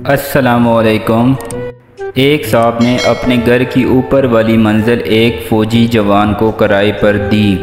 السلام علیکم۔ ایک صاحب نے اپنے گھر کی اوپر والی منزل ایک فوجی جوان کو کرائے پر دی۔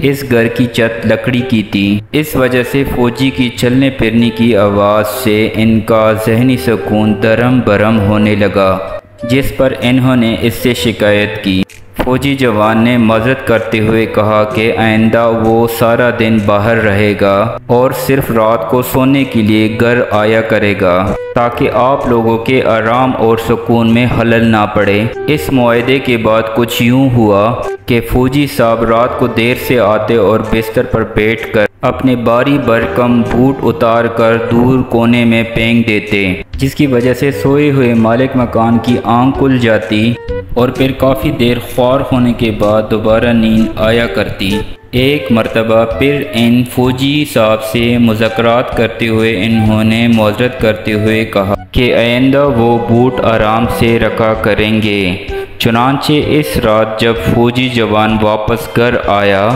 اس گھر کی چھت لکڑی کی تھی، اس وجہ سے فوجی کی چلنے پھرنے کی آواز سے ان کا ذہنی سکون درہم برہم ہونے لگا، جس پر انہوں نے اس سے شکایت کی۔ فوجی جوان نے معذرت کرتے ہوئے کہا کہ آئندہ وہ سارا دن باہر رہے گا اور صرف رات کو سونے کے لیے گھر آیا کرے گا تاکہ آپ لوگوں کے آرام اور سکون میں خلل نہ پڑے۔ اس معاہدے کے بعد کچھ یوں ہوا کہ فوجی صاحب رات کو دیر سے آتے اور بستر پر بیٹھ کر اپنے بھاری بھرکم بوٹ اتار کر دور کونے میں پھینک دیتے، جس کی وجہ سے سوئے ہوئے مالک مکان کی آنکھ کھل جاتی اور پھر کافی دیر خوار ہونے کے بعد دوبارہ نیند آیا کرتی۔ ایک مرتبہ پھر ان فوجی صاحب سے مذاکرات کرتے ہوئے انہوں نے معذرت کرتے ہوئے کہا کہ آئندہ وہ بوٹ آرام سے رکھا کریں گے۔ چنانچہ اس رات جب فوجی جوان واپس گھر آیا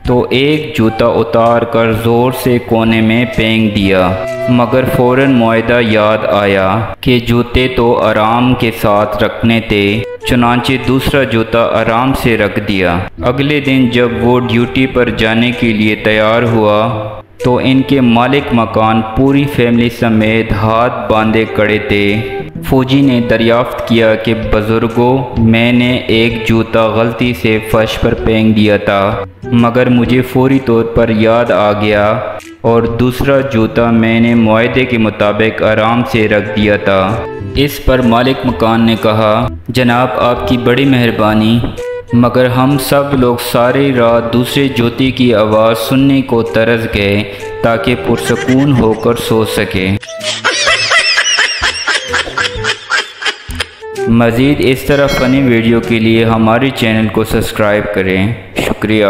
تو ایک جوتا اتار کر زور سے کونے میں پھینک دیا، مگر فوراً معاہدہ یاد آیا کہ جوتے تو آرام کے ساتھ رکھنے تھے، چنانچہ دوسرا جوتا آرام سے رکھ دیا۔ اگلے دن جب وہ ڈیوٹی پر جانے کے لیے تیار ہوا تو ان کے مالک مکان پوری فیملی سمیت ہاتھ باندھے کھڑے تھے۔ فوجی نے دریافت کیا کہ بزرگوں، میں نے ایک جوتا غلطی سے فرش پر پھینک دیا تھا، مگر مجھے فوری طور پر یاد آ گیا اور دوسرا جوتا میں نے معاہدے کے مطابق آرام سے رکھ دیا تھا۔ اس پر مالک مکان نے کہا، جناب آپ کی بڑی مہربانی، مگر ہم سب لوگ ساری رات دوسرے جوتے کی آواز سننے کو ترس گئے تاکہ پرسکون ہو کر سو سکے۔ مزید اس طرح فنی ویڈیو کے لیے ہمارے چینل کو سبسکرائب کریں۔ شکریہ۔